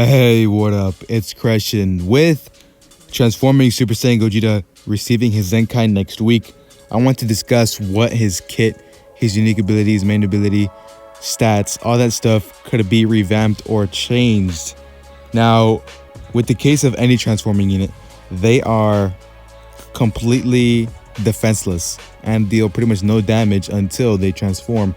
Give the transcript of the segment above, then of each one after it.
Hey, what up? It's Christian with Transforming Super Saiyan Gogeta receiving his Zenkai next week. I want to discuss what his kit, his unique abilities, main ability, stats, all that stuff could be revamped or changed. Now, with the case of any transforming unit, they are completely defenseless and deal pretty much no damage until they transform,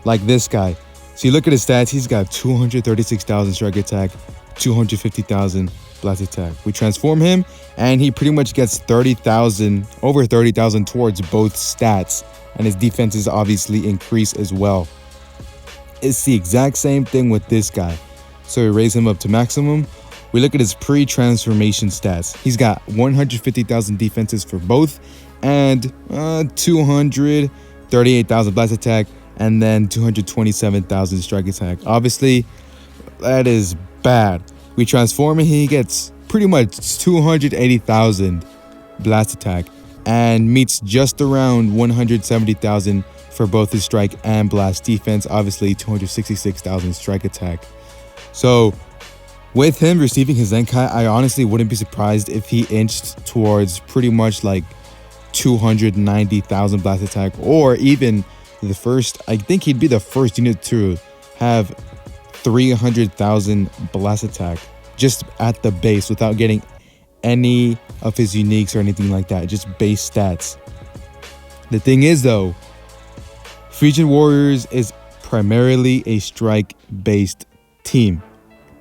like this guy. So you look at his stats, he's got 236,000 strike attack, 250,000 blast attack. We transform him and he pretty much gets 30,000, over 30,000 towards both stats, and his defenses obviously increase as well. It's the exact same thing with this guy. So we raise him up to maximum. We look at his pre-transformation stats. He's got 150,000 defenses for both and 238,000 blast attack and then 227,000 strike attack. Obviously, that is bad. We transform him, he gets pretty much 280,000 blast attack and meets just around 170,000 for both his strike and blast defense. Obviously, 266,000 strike attack. So with him receiving his Zenkai, I honestly wouldn't be surprised if he inched towards pretty much like 290,000 blast attack, or even the first, I think he'd be the first unit to have 300,000 blast attack just at the base without getting any of his uniques or anything like that, just base stats. The thing is though, Fusion Warriors is primarily a strike based team.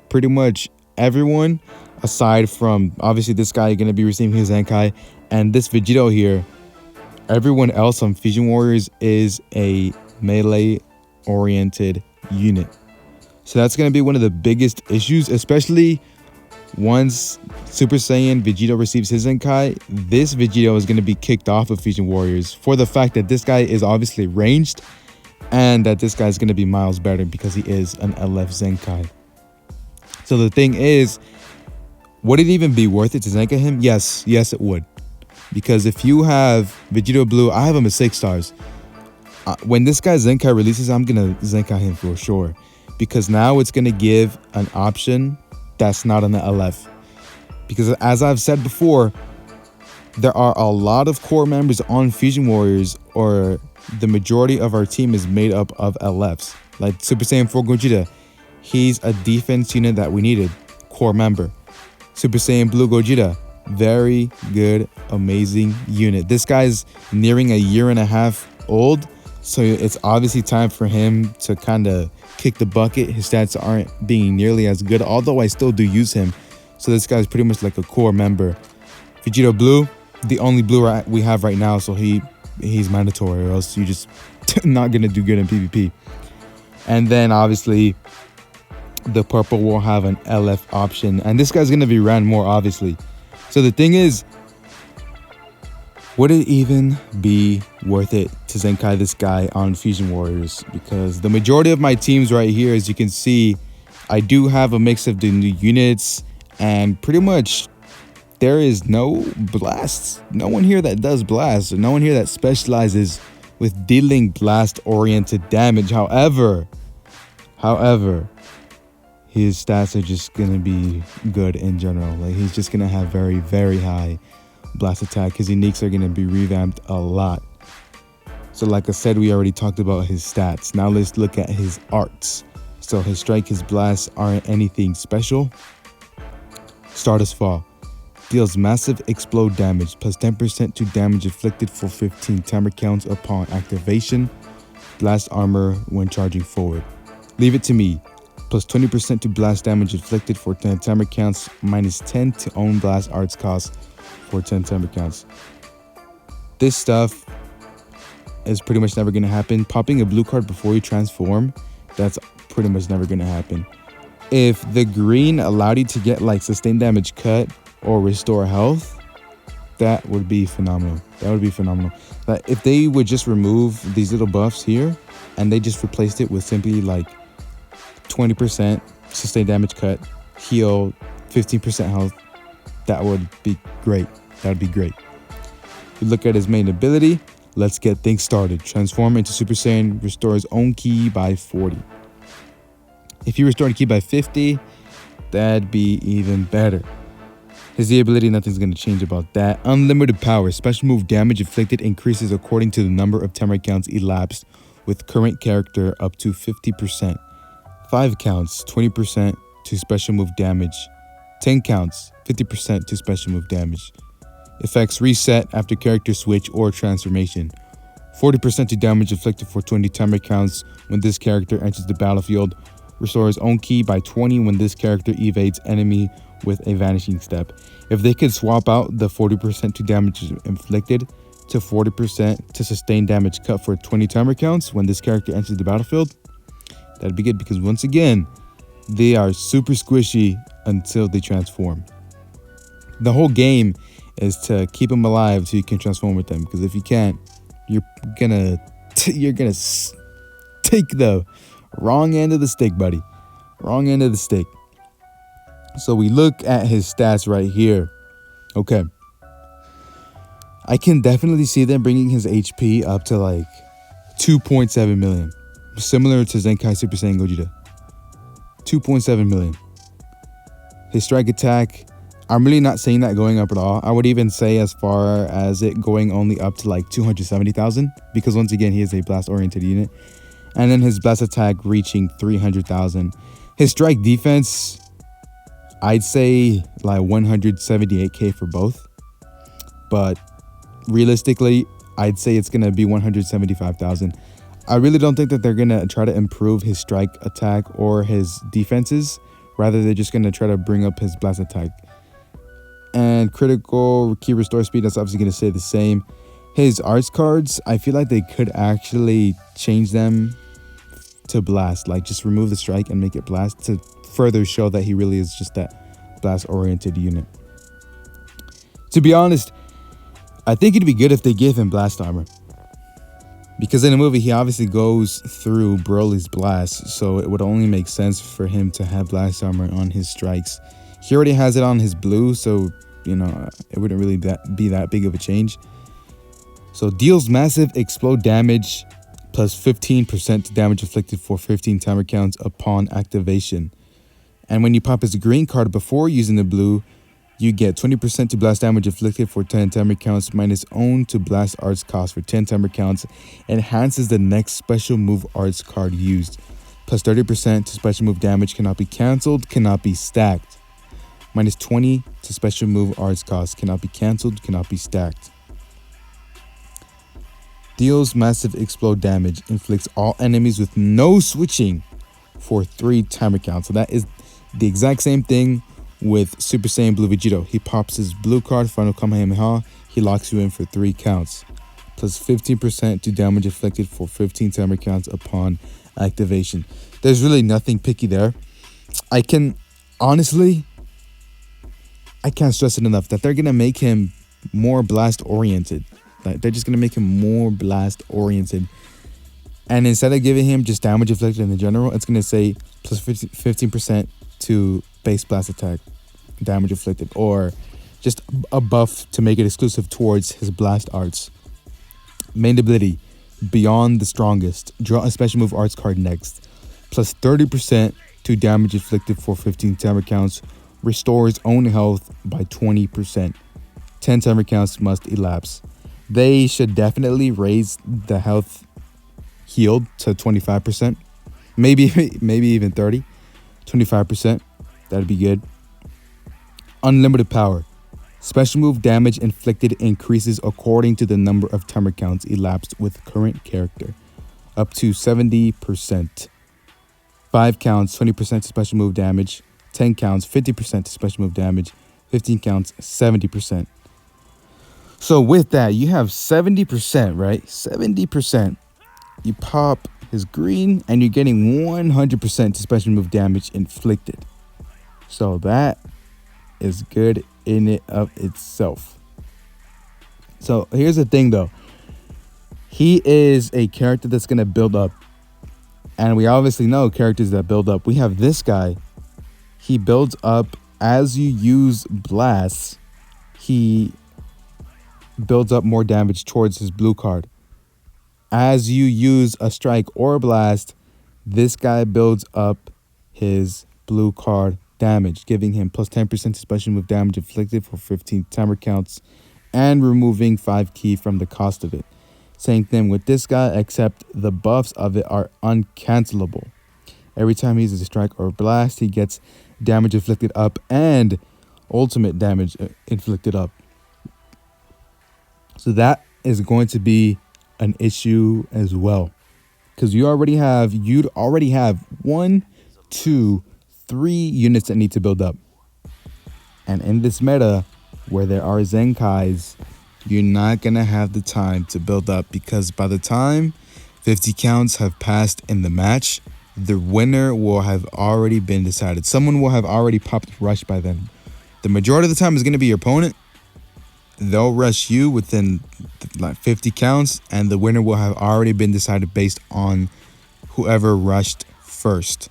Pretty much everyone aside from obviously this guy going to be receiving his Zenkai and this Vegito here, everyone else on Fusion Warriors is a melee oriented unit. So that's going to be one of the biggest issues, especially once Super Saiyan Vegito receives his Zenkai. This Vegito is going to be kicked off of Fusion Warriors for the fact that this guy is obviously ranged and that this guy is going to be miles better because he is an LF Zenkai. So the thing is, would it even be worth it to Zenkai him? Yes, it would. Because if you have Vegito Blue, I have him at 6 stars. When this guy Zenkai releases, I'm going to Zenkai him for sure. Because now it's going to give an option that's not on the LF. Because as I've said before, there are a lot of core members on Fusion Warriors, or the majority of our team is made up of LFs. Like Super Saiyan 4 Gogeta, he's a defense unit that we needed, core member. Super Saiyan Blue Gogeta, very good, amazing unit. This guy's nearing a year and a half old, so it's obviously time for him to kind of kick the bucket. His stats aren't being nearly as good, although I still do use him. So this guy's pretty much like a core member. Vegito Blue, the only blue we have right now, so he's mandatory, or else you're just not gonna do good in PvP. And then obviously the purple will have an LF option, and this guy's gonna be ran more obviously. So the thing is, would it even be worth it to Zenkai this guy on Fusion Warriors? Because the majority of my teams right here, as you can see, I do have a mix of the new units, and pretty much there is no blasts. No one here that does blasts, or no one here that specializes with dealing blast oriented damage. However, his stats are just gonna be good in general. Like, he's just gonna have very, very high blast attack. His uniques are gonna be revamped a lot. So like I said, we already talked about his stats. Now let's look at his arts. So his strike, his blasts aren't anything special. Stardust Fall deals massive explode damage plus 10% to damage inflicted for 15 timer counts upon activation. Blast armor when charging forward. Leave It to Me, plus 20% to blast damage inflicted for 10 timer counts, minus 10 to own blast arts cost for 10 timer counts. This stuff is pretty much never going to happen. Popping a blue card before you transform, that's pretty much never going to happen. If the green allowed you to get like sustained damage cut or restore health, that would be phenomenal. That would be phenomenal. But if they would just remove these little buffs here and they just replaced it with simply like 20% sustained damage cut, heal, 15% health, that would be great. That would be great. We look at his main ability. Let's get things started. Transform into Super Saiyan, restore his own ki by 40. If you restore the ki by 50, That'd be even better. His viability, nothing's going to change about that. Unlimited power. Special move damage inflicted increases according to the number of timer counts elapsed with current character up to 50%. 5 counts, 20% to special move damage. 10 counts, 50% to special move damage. Effects reset after character switch or transformation. 40% to damage inflicted for 20 timer counts when this character enters the battlefield. Restores own ki by 20 when this character evades enemy with a vanishing step. If they could swap out the 40% to damage inflicted to 40% to sustain damage cut for 20 timer counts when this character enters the battlefield, that'd be good, because once again, they are super squishy until they transform. The whole game is to keep them alive so you can transform with them, because if you can't, you're gonna take the wrong end of the stick, buddy. Wrong end of the stick. So we look at his stats right here. Okay. I can definitely see them bringing his HP up to like 2.7 million. Similar to Zenkai Super Saiyan Gogeta. 2.7 million. His strike attack, I'm really not saying that going up at all. I would even say as far as it going only up to like 270,000, because once again, he is a blast oriented unit. And then his blast attack reaching 300,000. His strike defense, I'd say like 178k for both. But realistically, I'd say it's going to be 175,000. I really don't think that they're going to try to improve his strike attack or his defenses. Rather, they're just going to try to bring up his blast attack. And critical key restore speed, that's obviously going to stay the same. His arts cards, I feel like they could actually change them to blast. Like just remove the strike and make it blast to further show that he really is just that blast oriented unit. To be honest, I think it'd be good if they gave him blast armor. Because in the movie, he obviously goes through Broly's blast, so it would only make sense for him to have blast armor on his strikes. He already has it on his blue, so, you know, it wouldn't really be that big of a change. So deals massive explode damage plus 15% to damage inflicted for 15 timer counts upon activation. And when you pop his green card before using the blue, you get 20% to blast damage inflicted for 10 timer counts minus own to blast arts cost for 10 timer counts. Enhances the next special move arts card used. Plus 30% to special move damage, cannot be cancelled, cannot be stacked. Minus 20 to special move arts cost, cannot be cancelled, cannot be stacked. Deals massive explode damage, inflicts all enemies with no switching for 3 timer counts. So that is the exact same thing with Super Saiyan Blue Vegito. He pops his blue card, Final Kamehameha, he locks you in for 3 counts. Plus 15% to damage inflicted for 15 timer counts upon activation. There's really nothing picky there. I can't stress it enough that they're going to make him more blast oriented. Like, they're just going to make him more blast oriented. And instead of giving him just damage inflicted in the general, it's going to say plus 15% to base blast attack damage inflicted, or just a buff to make it exclusive towards his blast arts. Main ability, Beyond the Strongest. Draw a special move arts card next. Plus 30% to damage inflicted for 15 timer counts. Restores own health by 20%. 10 timer counts must elapse. They should definitely raise the health healed to 25%. Maybe even 30. 25%. That'd be good. Unlimited power. Special move damage inflicted increases according to the number of timer counts elapsed with current character. Up to 70%. 5 counts, 20% to special move damage. 10 counts, 50% to special move damage. 15 counts, 70%. So with that, you have 70%, right? 70%. You pop his green and you're getting 100% to special move damage inflicted. So that is good in it of itself. So here's the thing though. He is a character that's going to build up. And we obviously know characters that build up. We have this guy. He builds up as you use blasts. He builds up more damage towards his blue card. As you use a strike or a blast, this guy builds up his blue card damage, giving him plus 10% special move damage inflicted for 15 timer counts, and removing 5 ki from the cost of it. Same thing with this guy, except the buffs of it are uncancelable. Every time he uses a strike or blast, he gets damage inflicted up and ultimate damage inflicted up. So that is going to be an issue as well, because you'd already have 1, 2, 3 units that need to build up. And in this meta where there are Zenkais, you're not going to have the time to build up, because by the time 50 counts have passed in the match, the winner will have already been decided. Someone will have already popped rush by then. The majority of the time is going to be your opponent. They'll rush you within like 50 counts, and the winner will have already been decided based on whoever rushed first.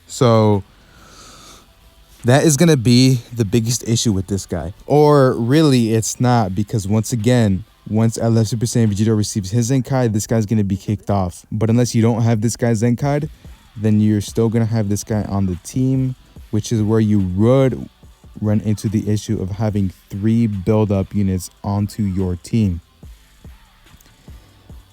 So that is going to be the biggest issue with this guy. Or really, it's not, because once again, once LF Super Saiyan Vegito receives his Zenkai, this guy's going to be kicked off. But unless you don't have this guy Zenkai'd, then you're still going to have this guy on the team, which is where you would run into the issue of having 3 build-up units onto your team.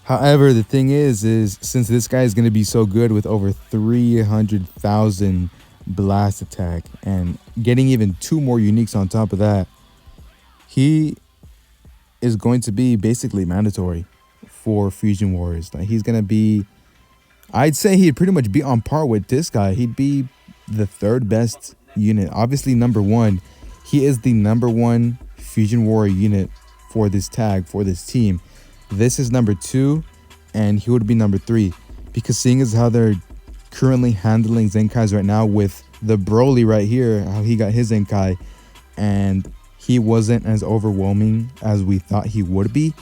However, the thing is since this guy is going to be so good with over 300,000 blast attack and getting even 2 more uniques on top of that, he is going to be basically mandatory for Fusion Warriors. Like, he's going to be, I'd say he'd pretty much be on par with this guy. He'd be the 3rd best unit. Obviously, number 1, he is the number 1 Fusion Warrior unit for this tag, for this team. This is number 2, and he would be number 3, because seeing as how they're currently handling Zenkais right now with the Broly right here, how he got his Zenkai, and he wasn't as overwhelming as we thought he would be.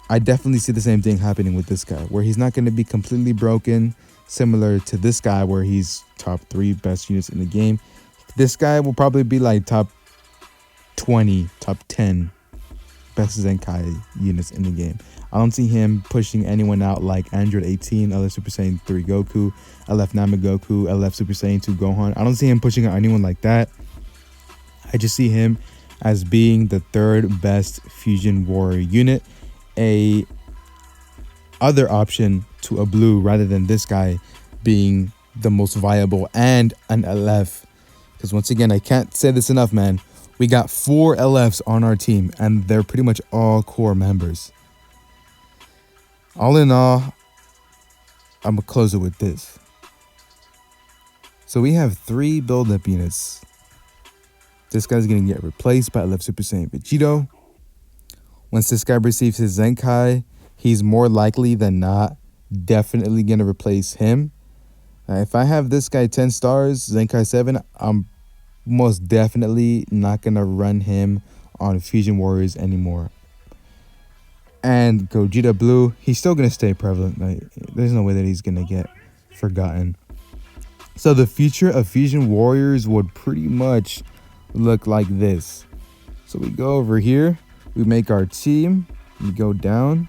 I definitely see the same thing happening with this guy, where he's not going to be completely broken, similar to this guy where he's top 3 best units in the game. This guy will probably be like top 20, top 10 best Zenkai units in the game. I don't see him pushing anyone out like Android 18, LF Super Saiyan 3 Goku, LF Nama Goku, LF Super Saiyan 2 Gohan. I don't see him pushing out anyone like that. I just see him as being the 3rd best Fusion Warrior unit, a other option to a blue, rather than this guy being the most viable and an LF. Because once again, I can't say this enough, man. We got 4 LFs on our team, and they're pretty much all core members. All in all, I'm going to close it with this. So we have 3 build-up units. This guy's going to get replaced by LF Super Saiyan Vegito. Once this guy receives his Zenkai, he's more likely than not definitely going to replace him. If I have this guy 10 stars, Zenkai 7, I'm most definitely not going to run him on Fusion Warriors anymore. And Gogeta Blue, he's still going to stay prevalent. Like, there's no way that he's going to get forgotten. So the future of Fusion Warriors would pretty much look like this. So we go over here, we make our team, we go down.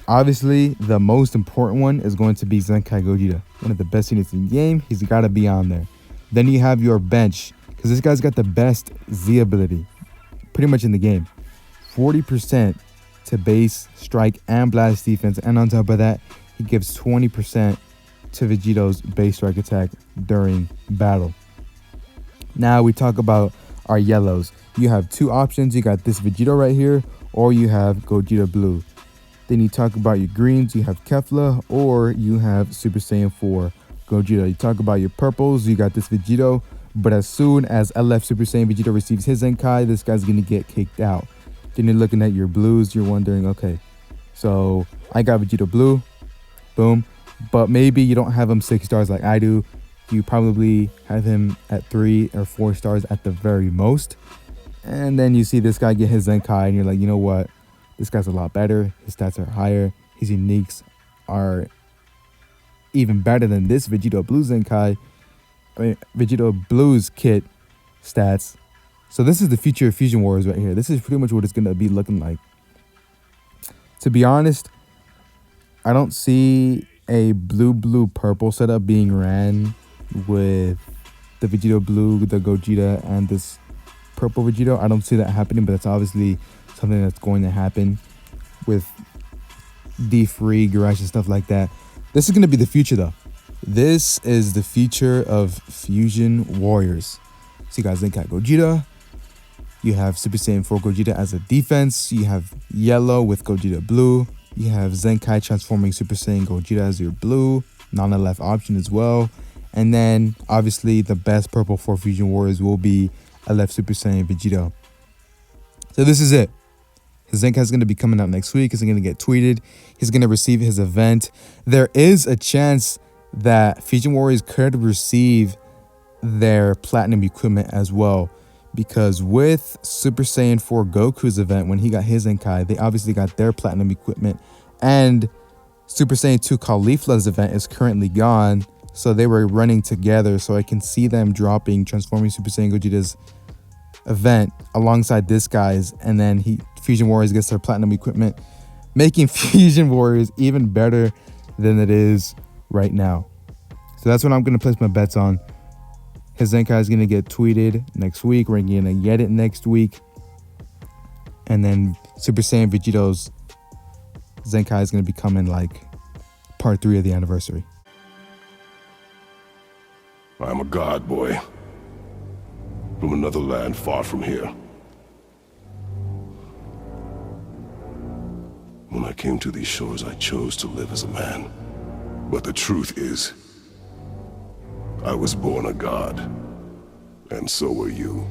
Obviously, the most important one is going to be Zenkai Gogeta, one of the best units in the game. He's got to be on there. Then you have your bench, because this guy's got the best Z ability pretty much in the game. 40% to base, strike, and blast defense. And on top of that, he gives 20% to Vegito's base strike attack during battle. Now we talk about our yellows. You have 2 options. You got this Vegito right here, or you have Gogeta Blue. Then you talk about your greens. You have Kefla, or you have Super Saiyan 4 Gogeta. You talk about your purples. You got this Vegito, but as soon as LF Super Saiyan Vegito receives his Zenkai, this guy's gonna get kicked out. Then you're looking at your blues. You're wondering, okay, so I got Vegito Blue, boom, but maybe you don't have him 6 stars like I do. You probably have him at 3 or 4 stars at the very most. And then you see this guy get his Zenkai, and you're like, you know what? This guy's a lot better. His stats are higher. His uniques are even better than this Vegito Blue Zenkai. I mean, Vegito Blue's kit stats. So this is the future of Fusion Warriors right here. This is pretty much what it's going to be looking like. To be honest, I don't see a blue purple setup being ran with the Vegito Blue, the Gogeta, and this purple Vegito. I don't see that happening, but it's obviously something that's going to happen with D-Free, Garage, and stuff like that. This is going to be the future, though. This is the future of Fusion Warriors. So you got Zenkai Gogeta. You have Super Saiyan 4 Gogeta as a defense. You have Yellow with Gogeta Blue. You have Zenkai transforming Super Saiyan Gogeta as your blue. Non-LF option as well. And then, obviously, the best purple for Fusion Warriors will be LF Super Saiyan Vegito. So this is it. His Zenkai is going to be coming out next week. He's going to get tweeted. He's going to receive his event. There is a chance that Fusion Warriors could receive their platinum equipment as well, because with Super Saiyan 4 Goku's event, when he got his Zenkai, they obviously got their platinum equipment, and Super Saiyan 2 Caulifla's event is currently gone, so they were running together. So I can see them dropping Transforming Super Saiyan Gogeta's event alongside this guy's, and then Fusion Warriors gets their platinum equipment, making Fusion Warriors even better than it is right now. So that's what I'm going to place my bets on. His Zenkai is going to get tweeted next week. We're going to get it next week. And then Super Saiyan Vegito's Zenkai is going to be coming like part 3 of the anniversary. I'm a god boy from another land far from here. When I came to these shores, I chose to live as a man. But the truth is, I was born a god, and so were you.